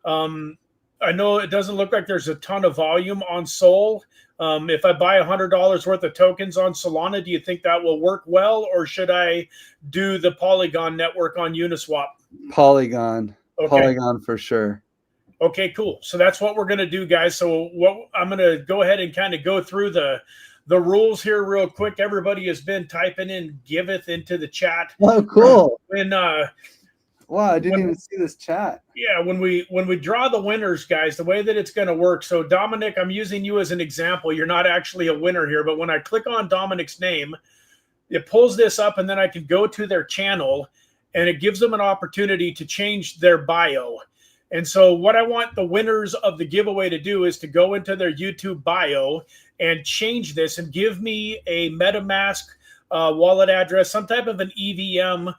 Speaker 1: I know it doesn't look like there's a ton of volume on Sol. If I buy $100 worth of tokens on Solana, do you think that will work well, or should I do the Polygon network on Uniswap?
Speaker 2: Polygon. Okay. Polygon for sure.
Speaker 1: Okay, cool. So that's what we're going to do, guys. So I'm going to go ahead and kind of go through the rules here real quick. Everybody has been typing in Giveth into the chat.
Speaker 2: Oh, cool.
Speaker 1: Wow,
Speaker 2: I didn't even see this chat.
Speaker 1: Yeah, when we draw the winners, guys, the way that it's going to work. So Dominic, I'm using you as an example. You're not actually a winner here, but when I click on Dominic's name, it pulls this up, and then I can go to their channel, and it gives them an opportunity to change their bio. And so what I want the winners of the giveaway to do is to go into their YouTube bio and change this and give me a MetaMask wallet address, some type of an EVM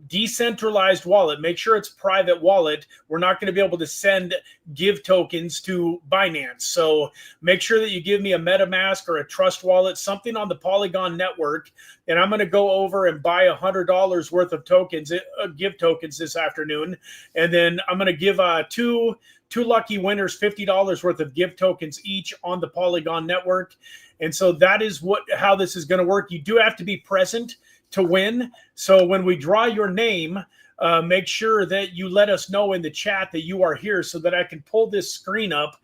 Speaker 1: decentralized wallet. Make sure it's private wallet. We're not going to be able to send give tokens to Binance. So make sure that you give me a MetaMask or a Trust wallet, something on the Polygon network. And I'm going to go over and buy $100 worth of tokens, give tokens this afternoon. And then I'm going to give two lucky winners $50 worth of give tokens each on the Polygon network. And so that is how this is going to work. You do have to be present to win. So when we draw your name, make sure that you let us know in the chat that you are here so that I can pull this screen up.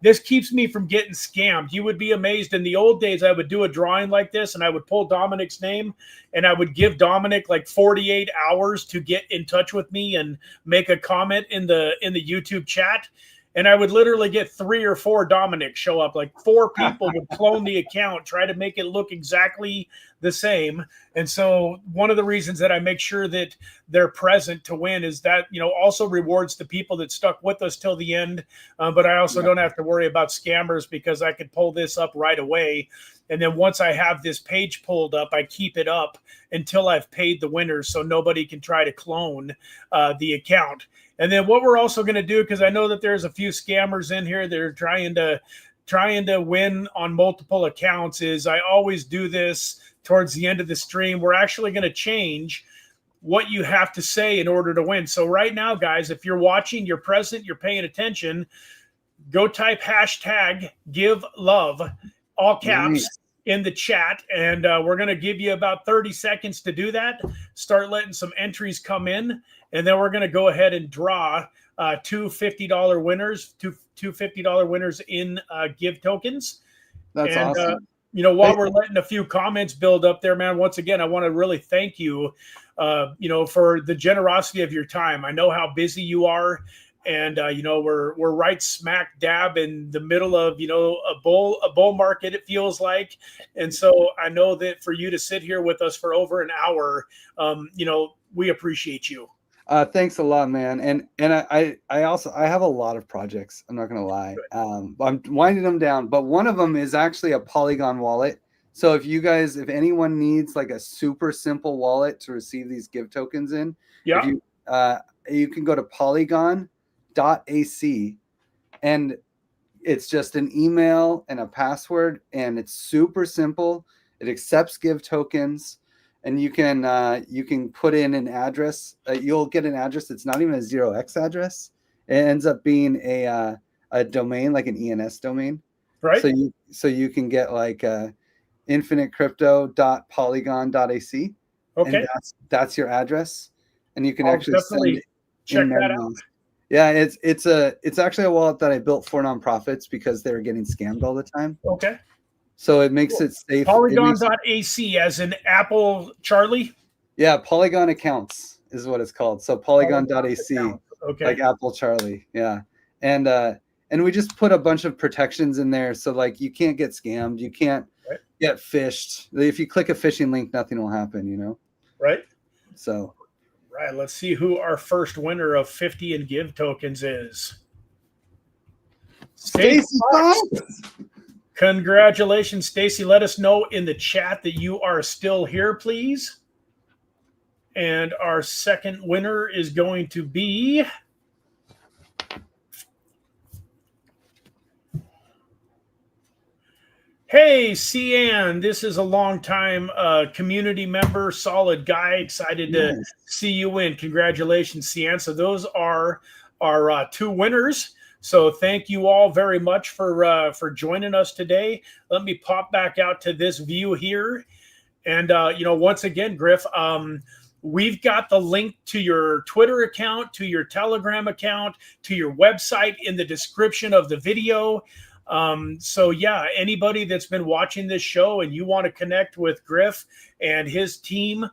Speaker 1: This keeps me from getting scammed. You would be amazed. In the old days, I would do a drawing like this, and I would pull Dominic's name, and I would give Dominic like 48 hours to get in touch with me and make a comment in the YouTube chat. And I would literally get 3 or 4 Dominic show up. Like 4 people would clone the account, try to make it look exactly the same. And so one of the reasons that I make sure that they're present to win is that, also rewards the people that stuck with us till the end. But I also don't have to worry about scammers because I could pull this up right away. And then once I have this page pulled up, I keep it up until I've paid the winners so nobody can try to clone the account. And then what we're also going to do, because I know that there's a few scammers in here that are trying to win on multiple accounts, is I always do this towards the end of the stream. We're actually going to change what you have to say in order to win. So right now, guys, if you're watching, you're present, you're paying attention, go type hashtag give love, all caps, in the chat. And we're going to give you about 30 seconds to do that. Start letting some entries come in. And then we're going to go ahead and draw two $50 winners, two $50 winners in give tokens.
Speaker 2: That's awesome.
Speaker 1: While we're letting a few comments build up there, man, once again, I want to really thank you, for the generosity of your time. I know how busy you are. And, we're right smack dab in the middle of, a bull market, it feels like. And so I know that for you to sit here with us for over an hour, we appreciate you.
Speaker 2: Thanks a lot, man. And I have a lot of projects. I'm not going to lie. I'm winding them down, but one of them is actually a Polygon wallet. So if anyone needs like a super simple wallet to receive these give tokens in, you can go to polygon.ac, and it's just an email and a password, and it's super simple. It accepts give tokens. And you can put in an address. You'll get an address that's not even a 0x address. It ends up being a domain, like an ENS domain.
Speaker 1: Right.
Speaker 2: So you can get like infinitecrypto.polygon.ac.
Speaker 1: Okay.
Speaker 2: And that's your address. And you can
Speaker 1: actually definitely check that out.
Speaker 2: Yeah, it's actually a wallet that I built for nonprofits because they were getting scammed all the time.
Speaker 1: Okay.
Speaker 2: So it makes it safe.
Speaker 1: Polygon.ac as in Apple Charlie?
Speaker 2: Yeah, Polygon accounts is what it's called. So Polygon.ac,
Speaker 1: okay,
Speaker 2: like Apple Charlie. Yeah. And we just put a bunch of protections in there. So like you can't get scammed. You can't get phished. If you click a phishing link, nothing will happen,
Speaker 1: Right.
Speaker 2: So.
Speaker 1: Right. Let's see who our first winner of 50 and give tokens is.
Speaker 2: Stacy Fox.
Speaker 1: Congratulations, Stacy. Let us know in the chat that you are still here, please. And our second winner is going to be hey, Cian. This is a longtime community member, solid guy. Excited to see you win. Congratulations, Cian. So those are our 2 winners. So thank you all very much for joining us today. Let me pop back out to this view here. And, once again, Griff, we've got the link to your Twitter account, to your Telegram account, to your website in the description of the video. So yeah, anybody that's been watching this show and you want to connect with Griff and his team,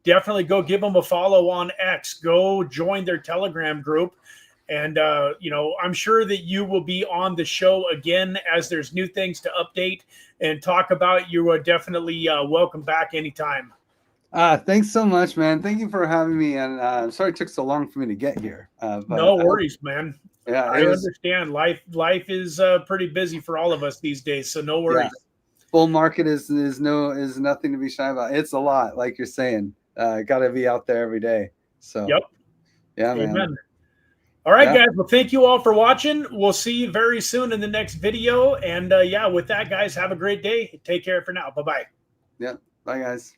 Speaker 1: definitely go give them a follow on X. Go join their Telegram group. And, you know, I'm sure that you will be on the show again as there's new things to update and talk about. You are definitely welcome back anytime.
Speaker 2: Thanks so much, man. Thank you for having me. And sorry it took so long for me to get here. But
Speaker 1: No worries, man.
Speaker 2: yeah,
Speaker 1: I understand. Life is pretty busy for all of us these days, so no worries.
Speaker 2: Yeah. Bull market is nothing to be shy about. It's a lot, like you're saying. Got to be out there every day. So
Speaker 1: yep.
Speaker 2: Yeah,
Speaker 1: Amen.
Speaker 2: man.
Speaker 1: All right, guys. Well, thank you all for watching. We'll see you very soon in the next video. And yeah, with that, guys, have a great day. Take care for now. Bye-bye.
Speaker 2: Yeah. Bye, guys.